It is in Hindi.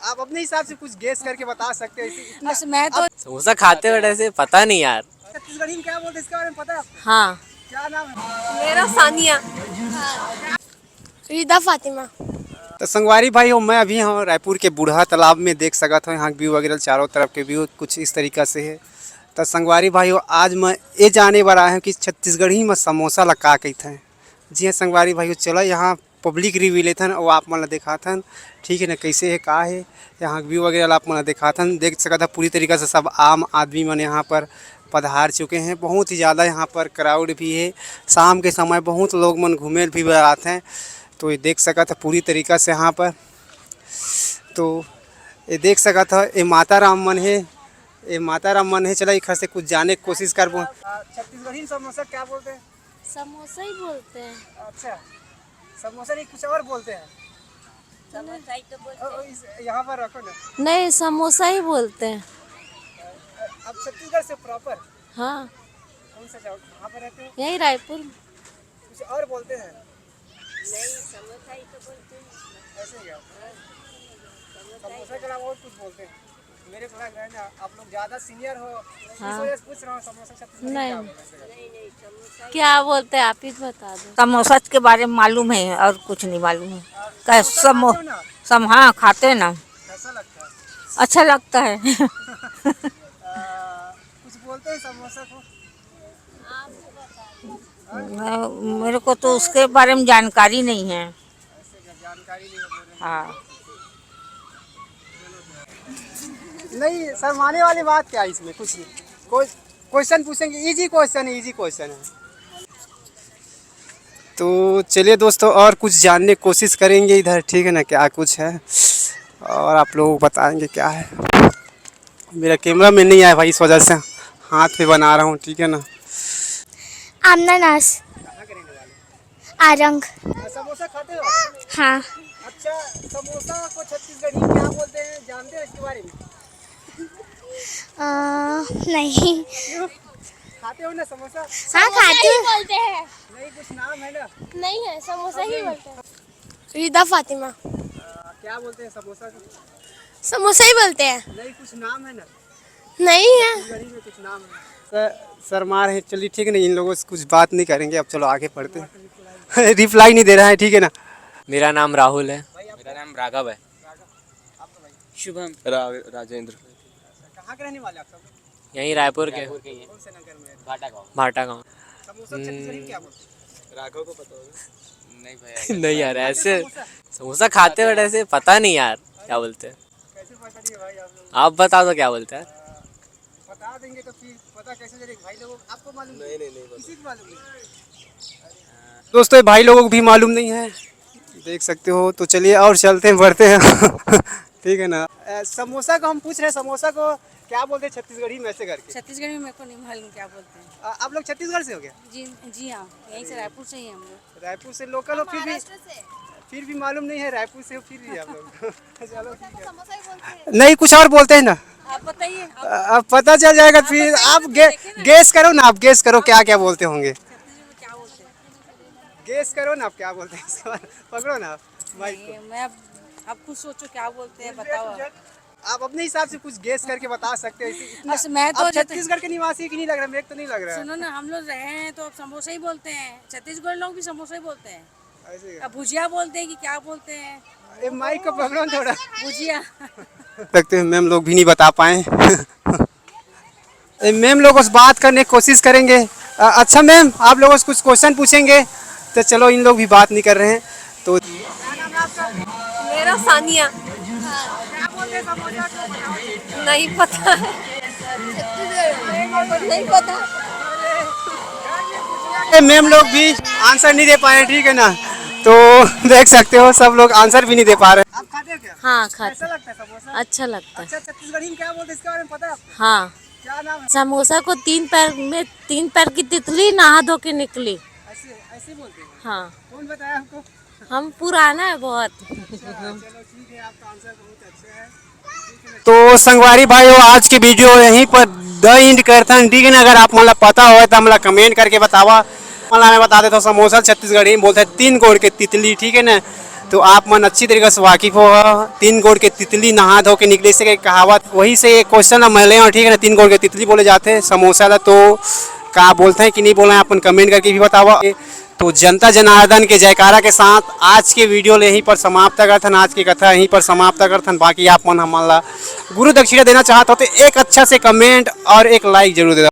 आप अपने हिसाब से कुछ गेस करके बता सकते हैं। बस मैं तो समोसा खाते हुए ऐसे पता नहीं यार। छत्तीसगढ़ी में क्या बोलते हैं इसके बारे में पता है आपको? हाँ। क्या नाम है? मेरा सानिया। रिदा फातिमा। तो संगवारी भाई हो, मैं अभी यहाँ रायपुर के बूढ़ा तालाब में देख सका था। यहाँ व्यू वगैरह चारों तरफ के व्यू कुछ इस तरीका से है। तो संगवारी भाई हो, आज मैं ये जाने वाला हूँ कि छत्तीसगढ़ी में समोसा लगा के थे। जी हाँ संगवारी भाई हो, चलो यहाँ पब्लिक रिव्यू लेथन और आप मन देखा था, ठीक है ना, कैसे है का है यहाँ व्यू वगैरह आप मन देखा था। देख सका था पूरी तरीक़ा से सब आम आदमी मन यहाँ पर पधार चुके हैं। बहुत ही ज़्यादा यहाँ पर क्राउड भी है। शाम के समय बहुत लोग मन घूमे भी आते हैं। तो ये देख सका था पूरी तरीक़ा से यहाँ पर। तो ये देख सका था ये माता राम मन है, ये माता राम मन है। चला एक से कुछ जाने की कोशिश कर। छत्तीसगढ़ी समोसा क्या बोलते हैं? समोसा ही बोलते हैं। अच्छा, समोसा नहीं कुछ और बोलते हैं? समोसा ही तो बोलते यहाँ पर रखो ना। नहीं, समोसा ही बोलते हैं। अब छत्तीसगढ़ से प्रॉपर हाँ, कौन सा जगह कहाँ पर रहते हो? यही रायपुर। कुछ और बोलते हैं? नहीं, समोसा ही तो बोलते हैं। ऐसे क्या? समोसा के अलावा और कुछ बोलते हैं? मेरे को लग रहा है ना आप लोग ज़्यादा सीनियर हो, इस वजह से पूछ रहा हूँ। समोसा छत्तीसगढ़ी में क्या बोलते हैं? क्या बोलते हैं, आप ही बता दो। समोसा के बारे में मालूम है और कुछ नहीं मालूम है। समोसा खाते हो ना? हाँ खाते हैं ना, कैसा लगता है? अच्छा लगता है। कुछ बोलते हैं समोसा को? मेरे को तो उसके बारे में जानकारी नहीं है। ऐसे क्या जानकारी नहीं है? हाँ, नहीं शर्माने वाली बात क्या है इसमें? कुछ नहीं, कोई क्वेश्चन पूछेंगे, इजी क्वेश्चन है, इजी क्वेश्चन है। तो चलिए दोस्तों और कुछ जानने की कोशिश करेंगे इधर, ठीक है ना, क्या कुछ है और आप लोगों को बताएंगे क्या है। मेरा कैमरा में नहीं आया भाई, इस वजह से हाथ पे बना रहा हूँ, ठीक है ना। आमना नास। आरंग। समोसा खाते हो? हाँ। अच्छा, समोसा को छत्तीसगढ़ी में क्या बोलते हैं, जानते हो इसके बारे में? नहीं। क्यों? खाते हो ना समोसा? हाँ, खाते बोलते हैं। नहीं कुछ नाम है ना? नहीं है, समोसा ही बोलते हैं। रिदा फातिमा। क्या बोलते हैं समोसा को? समोसा ही बोलते हैं। नहीं कुछ नाम है ना? नहीं है। छत्तीसगढ़ी में कुछ नाम है? सर मार है, चलिए ठीक है ना, इन लोगों से कुछ बात नहीं करेंगे। अब चलो आगे पढ़ते हैं। रिप्लाई नहीं दे रहा है, ठीक है ना। मेरा नाम राहुल है। मेरा नाम राघव है। शुभम। राजेंद्र। कहाँ के रहने वाले आप सब? यहीं रायपुर के कौन से नगर में? भाटा गाँव। समोसा छत्तीसगढ़ी में क्या बोलते हैं? राघव को पता होगा। नहीं भैया नहीं यार, ऐसे समोसा खाते हुए ऐसे पता नहीं यार क्या बोलते हैं। कैसे पता नहीं भाई आप लोग? आप बता दो क्या बोलते हैं। बता देंगे तो फिर पता कैसे चलेगा? भाई लोगों आपको मालूम नहीं? किसी को मालूम नहीं? दोस्तों ये भाई लोगों को भी मालूम नहीं है, देख सकते हो। तो चलिए और चलते हैं, बढ़ते हैं। ठीक है ना। समोसा को हम पूछ रहे हैं, समोसा को क्या बोलते हैं छत्तीसगढ़ी में ऐसे करके? छत्तीसगढ़ में मेरे को नहीं मालूम क्या बोलते हैं। आप लोग छत्तीसगढ़ से हो गया? जी हाँ, यहीं से रायपुर से ही हम लोग। रायपुर से लोकल हो फिर भी मालूम नहीं है? रायपुर से हो फिर भी आप लोग। चलो ठीक है। नहीं कुछ और बोलते हैं ना? आप बताइए। अब पता चल जाएगा फिर। आप गेस करो ना, आप गेस करो क्या क्या बोलते होंगे। क्या बोलते हैं? गेस करो ना आप क्या बोलते हैं इसके बारे में। पकड़ो ना भाई को। मैं अब कुछ सोचो क्या बोलते हैं, बताओ। आप अपने हिसाब से कुछ गेस करके बता सकते हैं। बस मैं तो आप छत्तीसगढ़ के निवासी की नहीं लग रहा, मेरे तो नहीं लग रहा है। सुनो ना, हम लोग रहे हैं तो अब समोसा ही बोलते हैं। छत्तीसगढ़ लोग भी समोसा ही बोलते हैं। ऐसे अब भुजिया बोलते हैं कि क्या बोलते हैं? ये माइक को पकड़ो थोड़ा। भुजिया। लगते हैं मैम लोग भी नहीं बता पाए। मैम लोगों से बात करने की कोशिश करेंगे। अच्छा मैम, आप लोगों से कुछ क्वेश्चन पूछेंगे तो चलो, इन लोग भी बात नहीं कर रहे हैं तो। मेरा सानिया। नहीं पता। नहीं पता। मैम लोग भी आंसर नहीं दे पाए, ठीक है ना। तो देख सकते हो सब लोग आंसर भी नहीं दे पा रहे। आप खाते हो क्या? हाँ, कैसा खाते। लगता है समोसा? अच्छा लगता है। अच्छा, छत्तीसगढ़ी में क्या बोलते हैं इसके बारे में पता है आपको? हाँ। क्या नाम है? समोसा को 3 पैर की तितली नहा धो के निकली। ऐसे ऐसे बोलते हैं? हाँ, कौन बताया आपको? हम पुराना है बहुत। चलो ठीक है, आपका आंसर बहुत अच्छा है। तो संगवारी भाइयों आज की वीडियो यहीं पर द एंड करता है, ठीक है ना। अगर आप मतलब पता हो तो मतलब कमेंट करके बतावा। मतलब मैं बता देता हूँ समोसा छत्तीसगढ़ी में बोलते हैं 3 गोड़ के तितली, ठीक है ना। तो आप मन अच्छी तरीके से वाकिफ हो। 3 गोड़ के तितली नहा धो के निकले से कहावत वही से एक क्वेश्चन मैले और ठीक है ना, 3 गोड़ के तितली बोले जाते हैं समोसा ला। तो का बोलते हैं कि नहीं बोले अपन कमेंट करके भी बतावा। तो जनता जनार्दन के जयकारा के साथ आज के वीडियो ले यहीं पर समाप्त करथन, आज की कथा यहीं पर समाप्त करथन। बाकी आप मन हमन ला गुरु दक्षिणा देना चाहते हो तो एक अच्छा से कमेंट और एक लाइक जरूर दे।